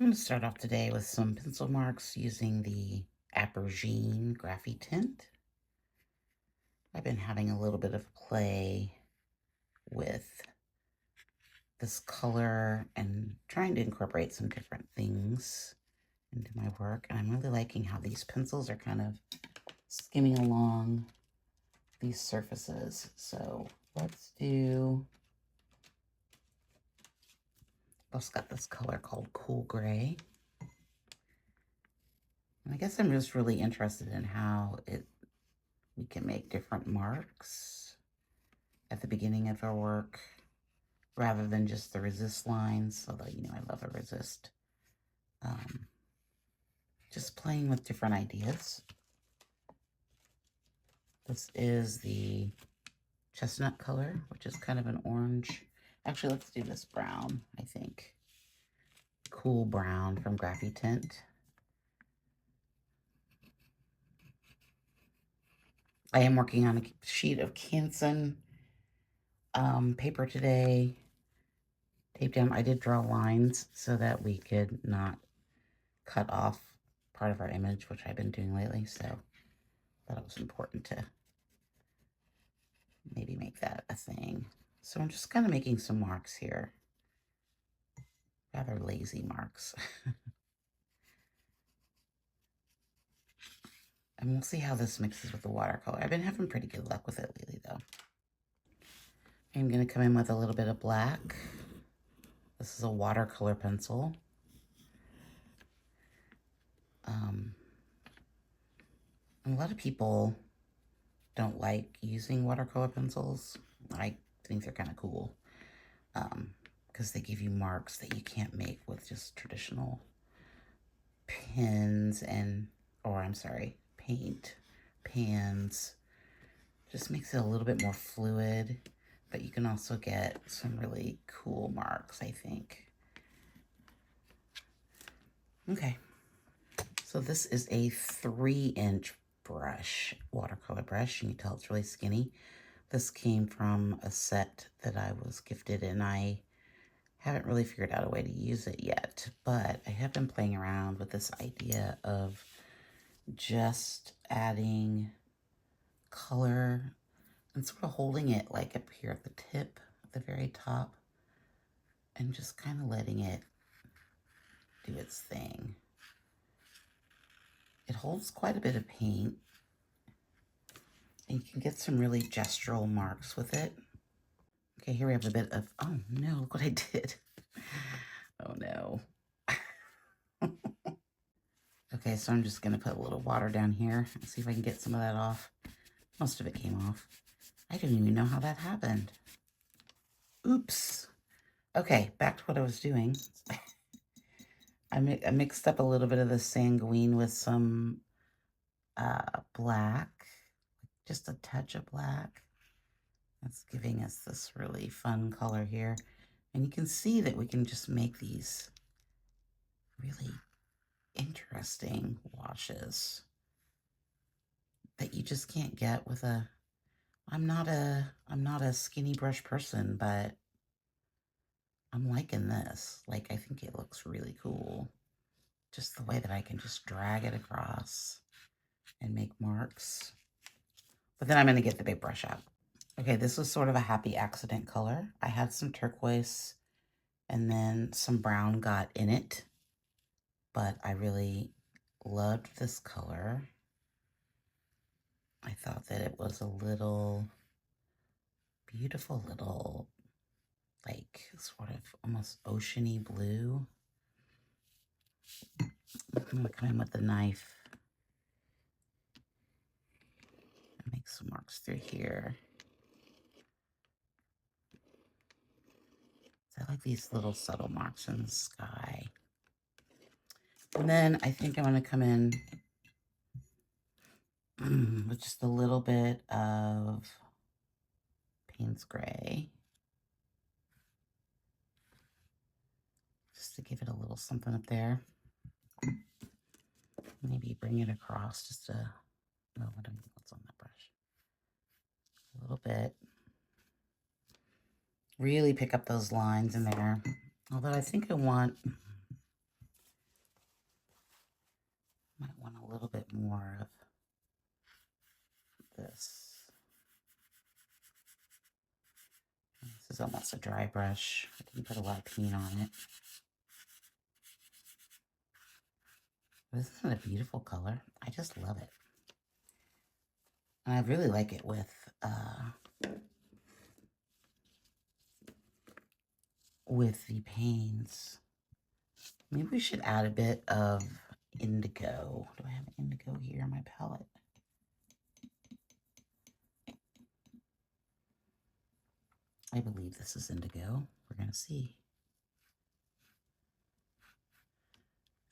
I'm going to start off today with some pencil marks using the Aubergine Graphy Tint. I've been having a little bit of play with this color and trying to incorporate some different things into my work. And I'm really liking how these pencils are kind of skimming along these surfaces. So let's do, I've got this color called Cool Gray. And I guess I'm just really interested in how we can make different marks at the beginning of our work rather than just the resist lines, although, I love a resist. Just playing with different ideas. This is the chestnut color, which is kind of an orange. Actually, let's do this brown, I think. Cool brown from Graphy Tint. I am working on a sheet of Canson paper today. Tape down. I did draw lines so that we could not cut off part of our image, which I've been doing lately. So I thought it was important to maybe make that a thing. So I'm just kind of making some marks here. Rather lazy marks. And we'll see how this mixes with the watercolor. I've been having pretty good luck with it lately, though. I'm going to come in with a little bit of black. This is a watercolor pencil. A lot of people don't like using watercolor pencils. I think they're kind of cool because they give you marks that you can't make with just traditional pens paint, pans. Just makes it a little bit more fluid, but you can also get some really cool marks, I think. Okay, so this is a 3-inch brush, watercolor brush. You can tell it's really skinny. This came from a set that I was gifted, and I haven't really figured out a way to use it yet, but I have been playing around with this idea of just adding color and sort of holding it like up here at the tip, at the very top, and just kind of letting it do its thing. It holds quite a bit of paint, and you can get some really gestural marks with it. Okay, here we have a bit of, oh no, look what I did. Oh no. Okay, so I'm just gonna put a little water down here and see if I can get some of that off. Most of it came off. I didn't even know how that happened. Oops. Okay, back to what I was doing. I mixed up a little bit of the sanguine with some black, just a touch of black. That's giving us this really fun color here. And you can see that we can just make these really interesting washes that you just can't get with a, I'm not a skinny brush person, but I'm liking this. Like, I think it looks really cool. Just the way that I can just drag it across and make marks. But then I'm going to get the big brush out. Okay, this was sort of a happy accident color. I had some turquoise and then some brown got in it. But I really loved this color. I thought that it was a little beautiful little, like, sort of almost oceany blue. I'm going to come in with the knife and make some marks through here. So I like these little subtle marks in the sky. And then I think I'm going to come in with just a little bit of Payne's Gray. Just to give it a little something up there. Maybe bring it across just to, oh, I don't know what's on that brush. A little bit. Really pick up those lines in there. Although I think I want little bit more of this. This is almost a dry brush. I didn't put a lot of paint on it. But isn't it a beautiful color? I just love it. And I really like it with the paints. Maybe we should add a bit of indigo. Do I have indigo here on my palette? I believe this is indigo. We're going to see.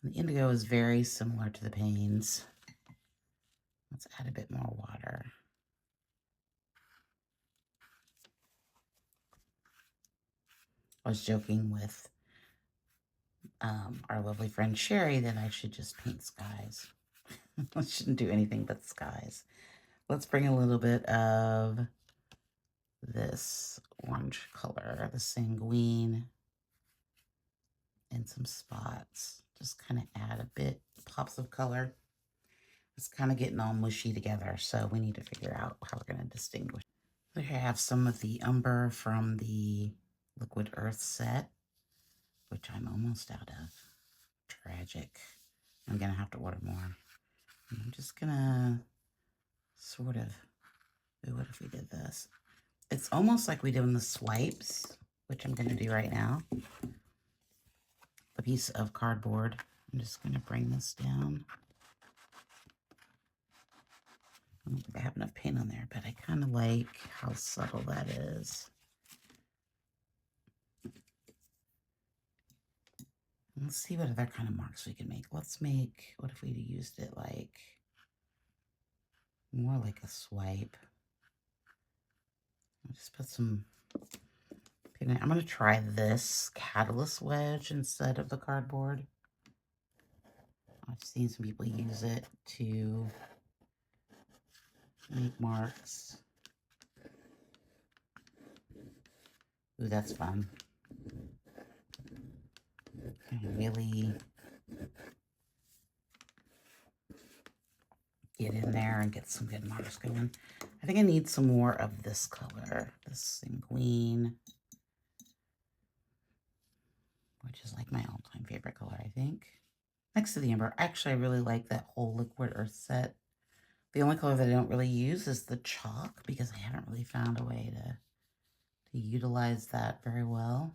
And the indigo is very similar to the paints. Let's add a bit more water. I was joking with our lovely friend Sherry that I should just paint skies. I shouldn't do anything but skies. Let's bring a little bit of this orange color, the sanguine, and some spots. Just kind of add a bit, pops of color. It's kind of getting all mushy together, so we need to figure out how we're going to distinguish. Here I have some of the umber from the Liquid Earth set, which I'm almost out of. Tragic. I'm going to have to order more. And I'm just going to sort of, what if we did this? It's almost like we did in the swipes, which I'm going to do right now. A piece of cardboard. I'm just going to bring this down. I don't think I have enough paint on there, but I kind of like how subtle that is. Let's see what other kind of marks we can make. Let's make, what if we used it like, more like a swipe. I'll just put some paint. I'm going to try this catalyst wedge instead of the cardboard. I've seen some people use it to make marks. Ooh, that's fun. And really get in there and get some good marks going. I think I need some more of this color, this sanguine, which is like my all-time favorite color, I think. Next to the amber, actually, I really like that whole Liquid Earth set. The only color that I don't really use is the chalk because I haven't really found a way to utilize that very well.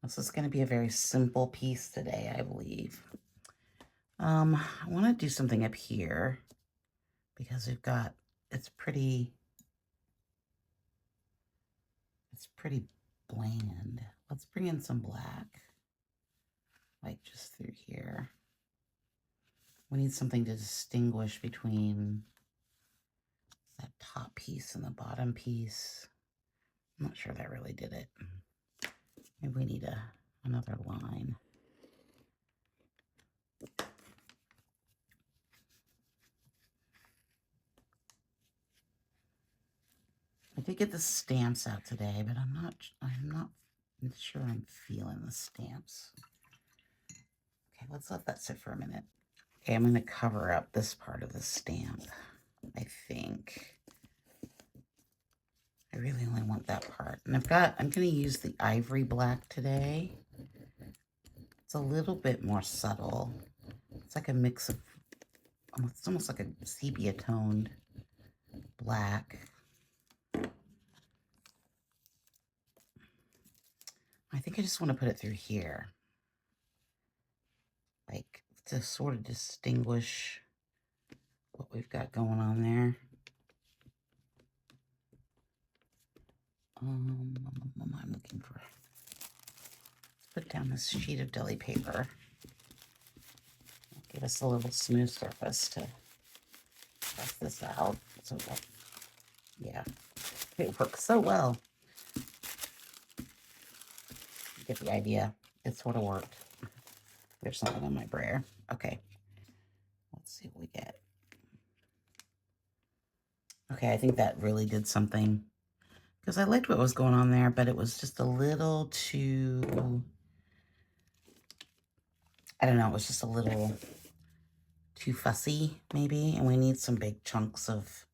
This is going to be a very simple piece today, I believe. I want to do something up here because we've got, it's pretty bland. Let's bring in some black, like just through here. We need something to distinguish between that top piece and the bottom piece. I'm not sure that really did it. Maybe we need another line. I did get the stamps out today, but I'm not sure I'm feeling the stamps. Okay, let's let that sit for a minute. Okay, I'm going to cover up this part of the stamp, I think. I really only want that part. And I'm going to use the ivory black today. It's a little bit more subtle. It's like a mix of, it's almost like a sepia toned black. I think I just want to put it through here. Like to sort of distinguish what we've got going on there. I'm looking for, let's put down this sheet of deli paper. Give us a little smooth surface to press this out. So that, yeah, it works so well. You get the idea. It sort of worked. There's something on my brayer. Okay, let's see what we get. Okay, I think that really did something because I liked what was going on there, but it was just a little too, I don't know, it was just a little too fussy, maybe, and we need some big chunks of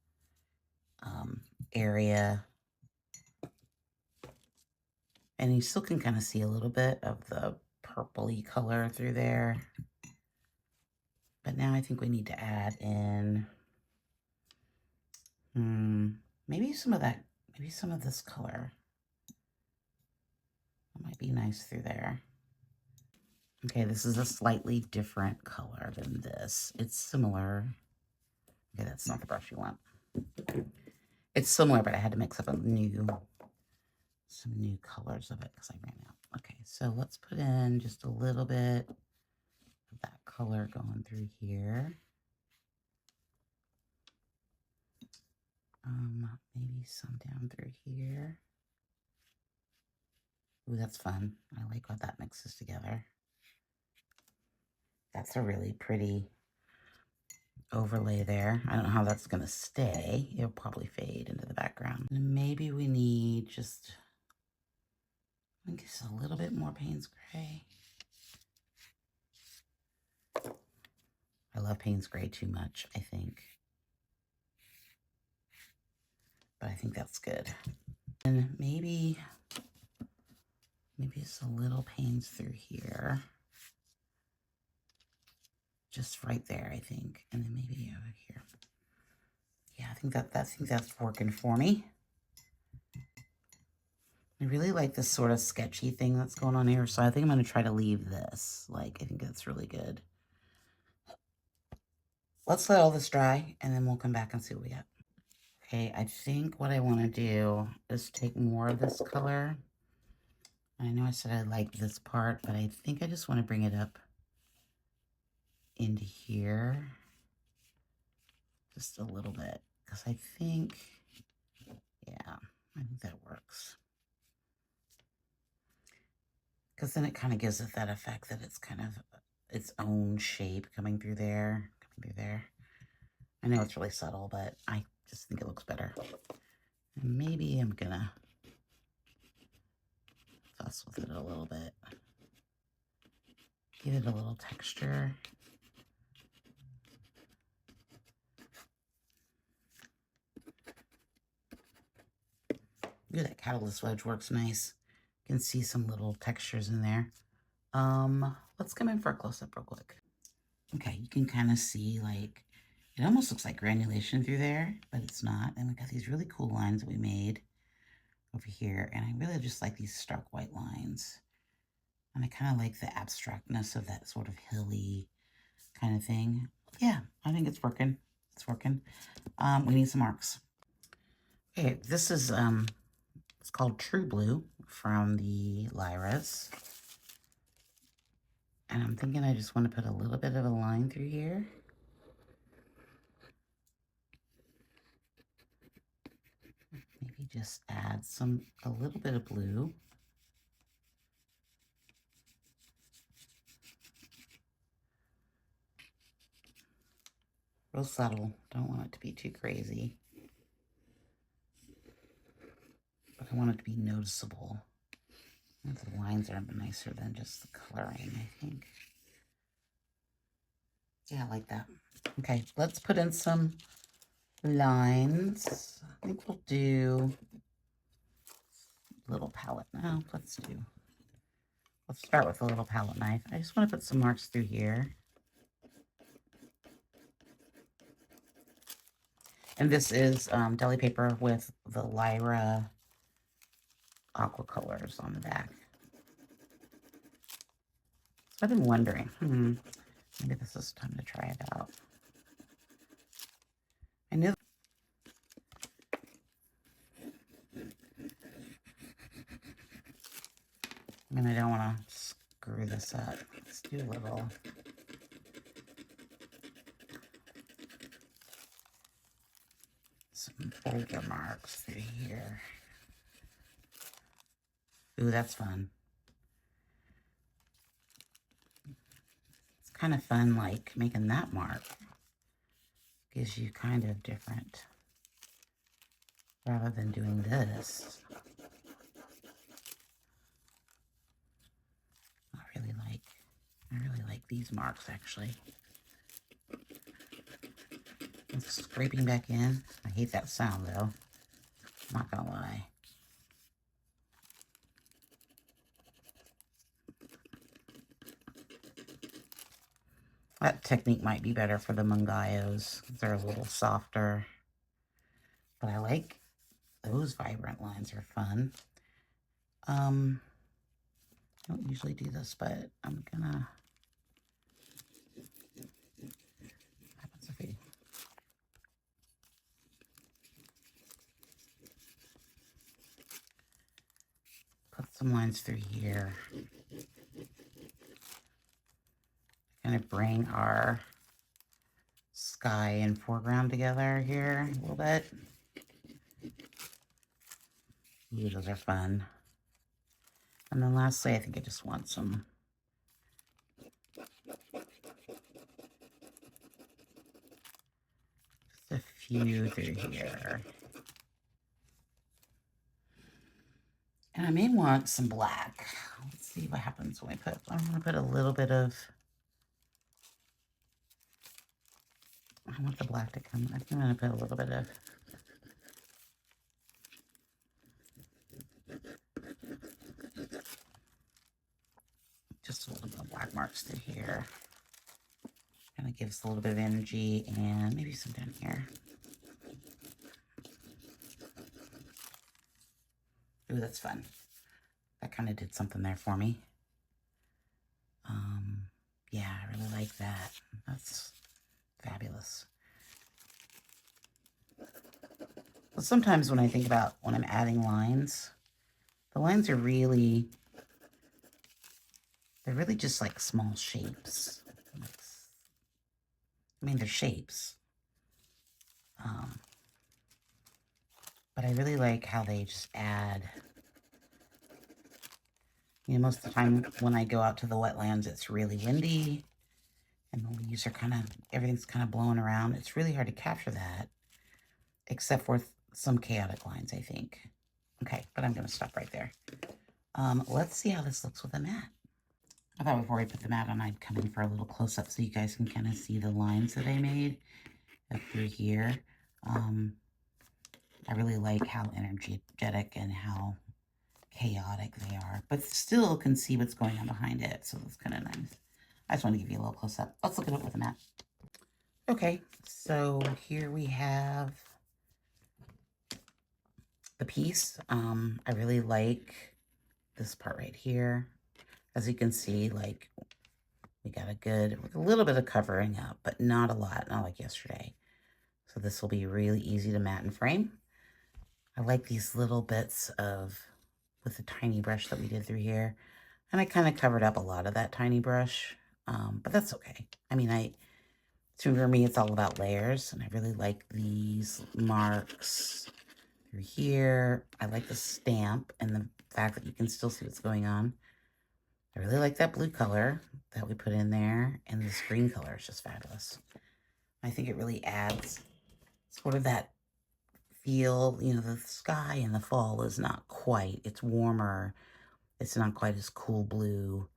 area. And you still can kind of see a little bit of the purpley color through there. But now I think we need to add in, maybe some of that, maybe some of this color. That might be nice through there. Okay, this is a slightly different color than this. It's similar. Okay, that's not the brush you want. It's similar, but I had to mix up some new colors of it because I ran out. Okay, so let's put in just a little bit of that color going through here. Maybe some down through here. Ooh, that's fun. I like what that mixes together. That's a really pretty overlay there. I don't know how that's going to stay. It'll probably fade into the background. And maybe we need just, I think it's a little bit more Payne's Gray. I love Payne's Gray too much, I think. But I think that's good. And maybe it's a little Payne's through here. Just right there, I think. And then maybe over here. Yeah, I think that's working for me. I really like this sort of sketchy thing that's going on here, so I think I'm going to try to leave this. Like, I think that's really good. Let's let all this dry, and then we'll come back and see what we got. Okay, I think what I want to do is take more of this color. I know I said I like this part, but I think I just want to bring it up into here. Just a little bit, because I think, yeah, I think that works. Because then it kind of gives it that effect that it's kind of its own shape coming through there, I know it's really subtle, but I just think it looks better. And maybe I'm gonna fuss with it a little bit. Give it a little texture. Ooh, that catalyst wedge works nice. You can see some little textures in there. Let's come in for a close-up real quick. Okay, you can kind of see, like, it almost looks like granulation through there, but it's not. And we got these really cool lines that we made over here, and I really just like these stark white lines. And I kind of like the abstractness of that sort of hilly kind of thing. Yeah, I think it's working. It's working. We need some marks. Okay, this is, it's called True Blue from the Lyras. And I'm thinking I just want to put a little bit of a line through here. Maybe just add a little bit of blue. Real subtle. Don't want it to be too crazy. But I want it to be noticeable. The lines are nicer than just the coloring, I think. Yeah, I like that. Okay, let's put in some lines. I think we'll do a little palette now. Let's start with a little palette knife. I just want to put some marks through here. And this is deli paper with the Lyra Aquacolors on the back. So I've been wondering, maybe this is time to try it out. I knew. I mean, I don't want to screw this up. Let's do a little. Some bolder marks through here. Ooh, that's fun. It's kind of fun, like, making that mark. Gives you kind of different, rather than doing this. I I really like these marks, actually. And scraping back in. I hate that sound, though. I'm not gonna lie. That technique might be better for the Mungayos. They're a little softer. But I like those vibrant lines are fun. I don't usually do this, but I'm gonna... What happens if we... put some lines through here. Kind of bring our sky and foreground together here a little bit. Ooh, those are fun. And then lastly, I think I just want some just a few through here. And I may want some black. Let's see what happens when we put, I'm gonna put a little bit of, I want the black to come, I think I'm gonna put a little bit of, just a little bit of black marks through here. Kind of gives a little bit of energy, and maybe some down here. Ooh, that's fun. That kind of did something there for me. Yeah, I really like that. That's fabulous. Well, sometimes when I think about when I'm adding lines, the lines are really, they're really just like small shapes. I mean, they're shapes. But I really like how they just add, you know, most of the time when I go out to the wetlands, it's really windy and the leaves are kind of, everything's kind of blowing around. It's really hard to capture that, except for some chaotic lines, I think. Okay, but I'm going to stop right there. Let's see how this looks with the mat. I thought before I put the mat on, I'd come in for a little close-up so you guys can kind of see the lines that I made up through here. I really like how energetic and how chaotic they are, but still can see what's going on behind it, so that's kind of nice. I just want to give you a little close-up. Let's look at it with the mat. Okay, so here we have the piece. I really like this part right here. As you can see, like, we got a little bit of covering up, but not a lot, not like yesterday. So this will be really easy to mat and frame. I like these little bits of, with the tiny brush that we did through here. And I kind of covered up a lot of that tiny brush, but that's okay. I mean, for me, it's all about layers, and I really like these marks through here. I like the stamp and the fact that you can still see what's going on. I really like that blue color that we put in there, and this green color is just fabulous. I think it really adds sort of that feel, you know, the sky in the fall is not quite, it's warmer. It's not quite as cool blue.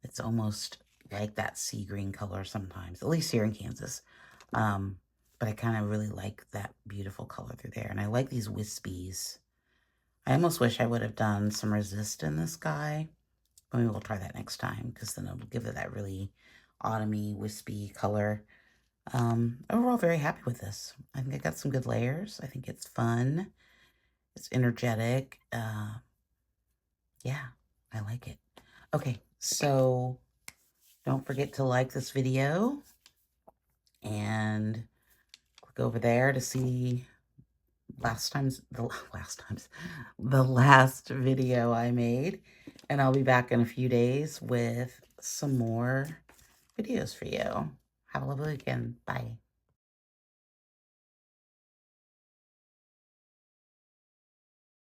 It's almost like that sea green color sometimes, at least here in Kansas. But I kind of really like that beautiful color through there. And I like these wispies. I almost wish I would have done some resist in this guy. Maybe we'll try that next time, because then it'll give it that really autumny, wispy color. Overall, very happy with this. I think I got some good layers. I think it's fun. It's energetic. Yeah, I like it. Okay, so don't forget to like this video and click over there to see the last video I made. And I'll be back in a few days with some more videos for you. Have a lovely weekend. Bye.